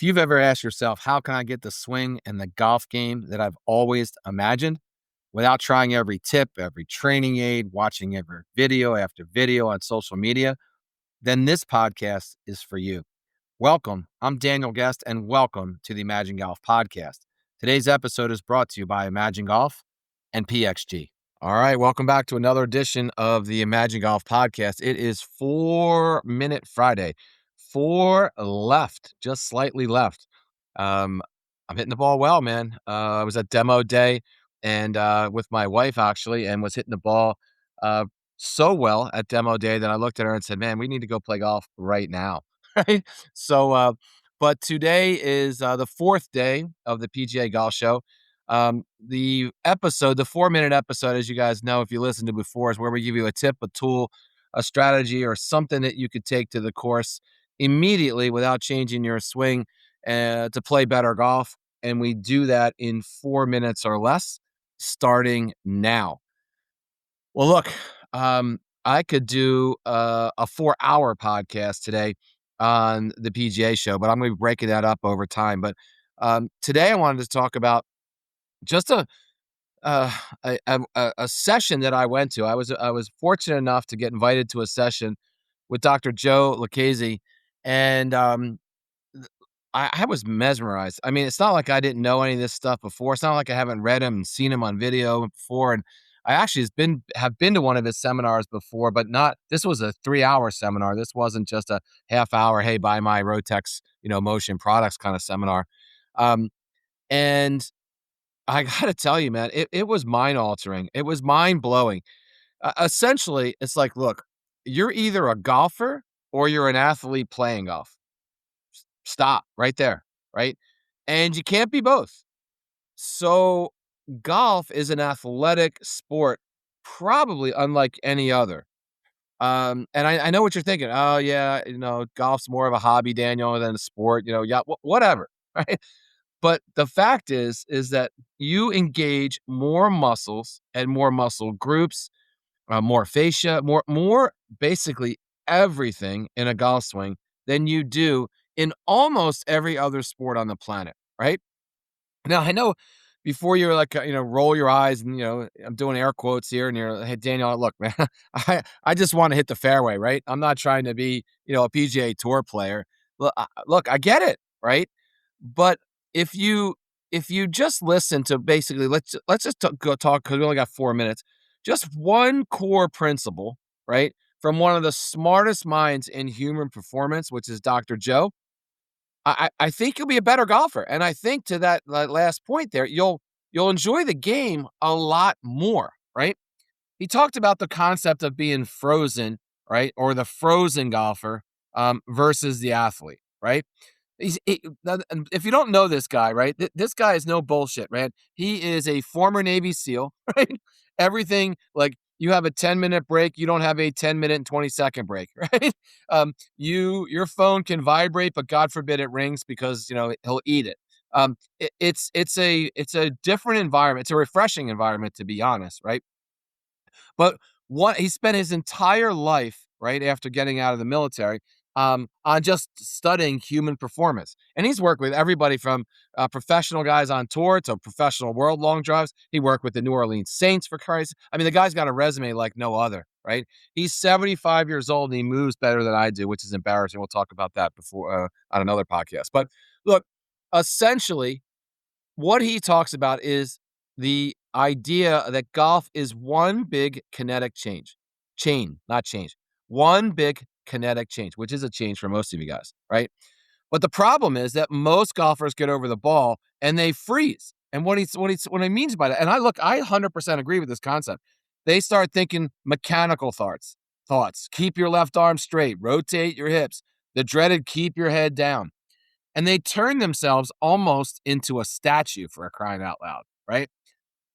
you've ever asked yourself, how can I get the swing and the golf game that I've always imagined without trying every tip, every training aid, watching every video after video on social media, then this podcast is for you. Welcome. I'm Daniel Guest, and welcome to the Imagine Golf podcast. Today's episode is brought to you by Imagine Golf and PXG. All right, welcome back to another edition of the Imagine Golf podcast. It is 4 Minute Friday. 4 left, just slightly left. I'm hitting the ball well, man. I was at demo day and with my wife actually, and was hitting the ball so well at demo day that I looked at her and said, "Man, we need to go play golf right now." Right? So, but today is the 4th day of the PGA Golf Show. The 4-minute episode, as you guys know, if you listened to before, is where we give you a tip, a tool, a strategy, or something that you could take to the course immediately without changing your swing to play better golf. And we do that in 4 minutes or less, starting now. Well, look, I could do a 4-hour podcast today on the PGA show, but I'm going to be breaking that up over time. But today I wanted to talk about just a session that I went to. I was fortunate enough to get invited to a session with Dr. Joe LaCaze, and I was mesmerized. I mean, it's not like I didn't know any of this stuff before. It's not like I haven't read him and seen him on video before. And I actually have been to one of his seminars before, but not. This was a 3-hour seminar. This wasn't just a half hour. Hey, buy my ROTEXmotion products kind of seminar. And I got to tell you, man, it was mind altering. It was mind blowing. Essentially, it's like, look, you're either a golfer or you're an athlete playing golf. Stop right there, right? And you can't be both. So golf is an athletic sport, probably unlike any other. And I know what you're thinking. Oh yeah, golf's more of a hobby, Daniel, than a sport. Yeah, whatever, right? But the fact is that you engage more muscles and more muscle groups, more fascia, more basically everything in a golf swing than you do in almost every other sport on the planet, right? Now, I know before you're like, roll your eyes and, I'm doing air quotes here and you're, hey, Daniel, look, man, I just want to hit the fairway, right? I'm not trying to be, a PGA Tour player. Look, I get it, right? But if you just listen to basically, let's just go talk, because we only got 4 minutes, just one core principle, right? From one of the smartest minds in human performance, which is Dr. Joe, I think you'll be a better golfer. And I think to that last point there, you'll enjoy the game a lot more, right? He talked about the concept of being frozen, right? Or the frozen golfer versus the athlete, right? If you don't know this guy, right? This guy is no bullshit, man. He is a former Navy SEAL, right? Everything, like, you have a 10-minute break, you don't have a 10-minute and 20-second break, right? Your phone can vibrate, but God forbid it rings because he'll eat it. It's a different environment. It's a refreshing environment, to be honest, right? But he spent his entire life, right, after getting out of the military, on just studying human performance. And he's worked with everybody from professional guys on tour to professional world long drives. He worked with the New Orleans Saints, for Christ. I mean, the guy's got a resume like no other, right? He's 75 years old and he moves better than I do, which is embarrassing. We'll talk about that before on another podcast. But look, essentially, what he talks about is the idea that golf is one big kinetic not change, one big kinetic change, which is a change for most of you guys, right? But the problem is that most golfers get over the ball and they freeze. And what he means by that, and I 100% agree with this concept. They start thinking mechanical thoughts. Keep your left arm straight, rotate your hips, the dreaded keep your head down. And they turn themselves almost into a statue, for a crying out loud, right?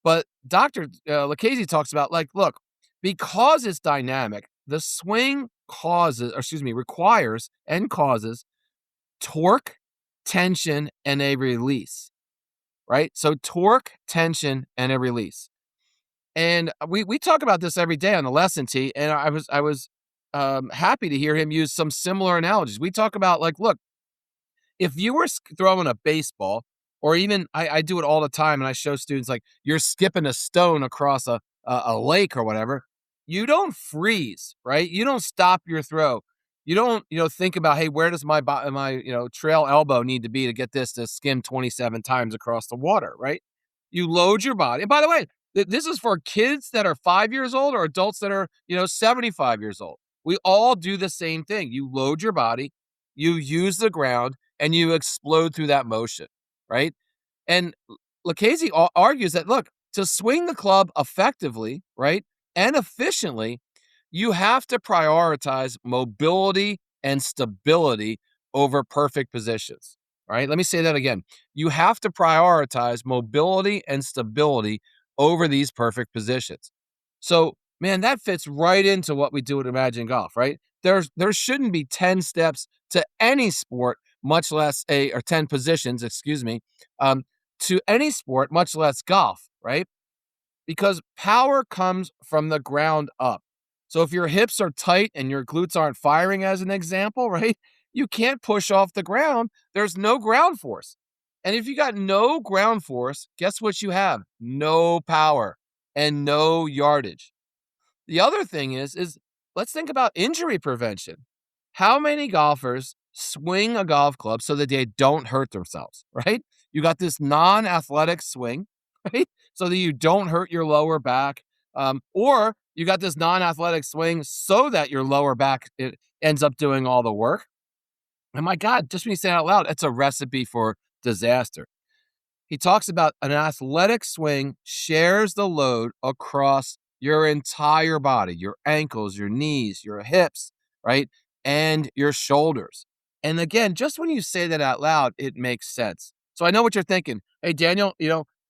But Dr. LaCaze talks about, look, because it's dynamic, the swing requires and causes torque, tension, and a release, right? So torque, tension, and a release. And we talk about this every day on the lesson tee, and I was happy to hear him use some similar analogies. We talk about, look, If you were throwing a baseball, or even I do it all the time, and I show students like you're skipping a stone across a lake or whatever. You don't freeze, right? You don't stop your throw. You don't, think about, hey, where does my trail elbow need to be to get this to skim 27 times across the water, right? You load your body. And by the way, this is for kids that are 5 years old or adults that are, 75 years old. We all do the same thing. You load your body, you use the ground, and you explode through that motion, right? And LaCaze argues that, look, to swing the club effectively, right, and efficiently, you have to prioritize mobility and stability over perfect positions, right? Let me say that again. You have to prioritize mobility and stability over these perfect positions. So, man, that fits right into what we do at Imagine Golf, right? There shouldn't be 10 steps to any sport, much less or 10 positions, excuse me, um, to any sport, much less golf, right? Because power comes from the ground up. So if your hips are tight and your glutes aren't firing, as an example, right? You can't push off the ground. There's no ground force. And if you got no ground force, guess what you have? No power and no yardage. The other thing is let's think about injury prevention. How many golfers swing a golf club so that they don't hurt themselves, right? You got this non-athletic swing, right? So that you don't hurt your lower back. Or you got this non-athletic swing so that your lower back it ends up doing all the work. And my God, just when you say it out loud, it's a recipe for disaster. He talks about an athletic swing shares the load across your entire body, your ankles, your knees, your hips, right? And your shoulders. And again, just when you say that out loud, it makes sense. So I know what you're thinking. Hey, Daniel,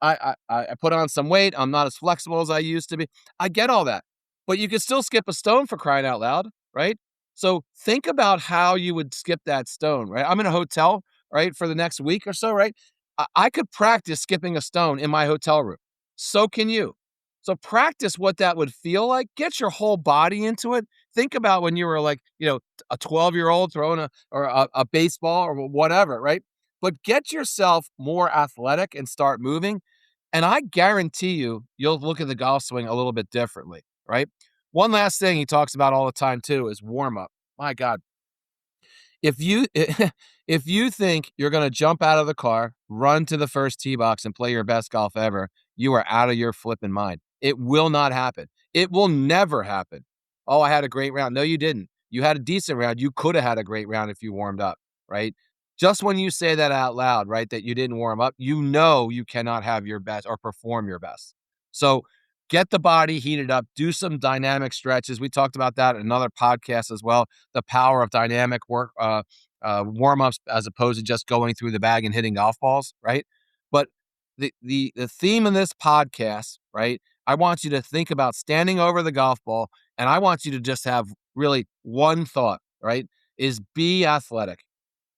I put on some weight. I'm not as flexible as I used to be. I get all that. But you can still skip a stone, for crying out loud, right? So think about how you would skip that stone, right? I'm in a hotel, right, for the next week or so, right? I could practice skipping a stone in my hotel room. So can you. So practice what that would feel like. Get your whole body into it. Think about when you were like, a 12-year-old throwing a baseball or whatever, right? But get yourself more athletic and start moving. And I guarantee you'll look at the golf swing a little bit differently, right? One last thing he talks about all the time too is warm up. My God, if you if you think you're going to jump out of the car, run to the first tee box and play your best golf ever, you are out of your flipping mind. It will not happen. It will never happen. Oh, I had a great round. No, you didn't. You had a decent round. You could have had a great round if you warmed up, right? Just when you say that out loud, right, that you didn't warm up, you cannot have your best or perform your best. So get the body heated up, do some dynamic stretches. We talked about that in another podcast as well. The power of dynamic work, warm ups, as opposed to just going through the bag and hitting golf balls, right? But the theme of this podcast, right? I want you to think about standing over the golf ball, and I want you to just have really one thought, right? Is be athletic,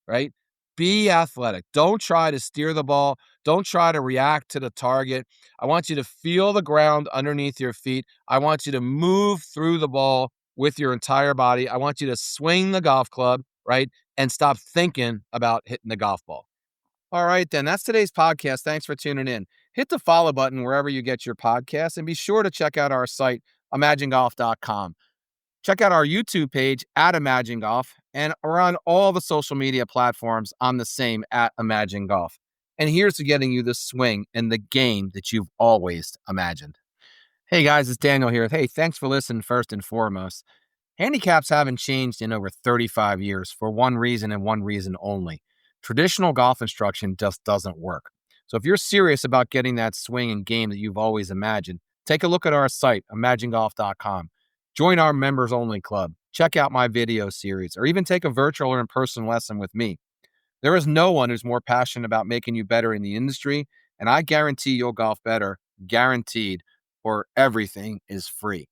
right? Be athletic. Don't try to steer the ball. Don't try to react to the target. I want you to feel the ground underneath your feet. I want you to move through the ball with your entire body. I want you to swing the golf club, right? And stop thinking about hitting the golf ball. All right, then. That's today's podcast. Thanks for tuning in. Hit the follow button wherever you get your podcasts, and be sure to check out our site, imaginegolf.com. Check out our YouTube page at Imagine Golf, and we're on all the social media platforms. I'm the same at Imagine Golf. And here's to getting you the swing and the game that you've always imagined. Hey guys, it's Daniel here. Hey, thanks for listening first and foremost. Handicaps haven't changed in over 35 years for one reason and one reason only. Traditional golf instruction just doesn't work. So if you're serious about getting that swing and game that you've always imagined, take a look at our site, imaginegolf.com. Join our members only club. Check out my video series, or even take a virtual or in-person lesson with me. There is no one who's more passionate about making you better in the industry, and I guarantee you'll golf better, guaranteed, or everything is free.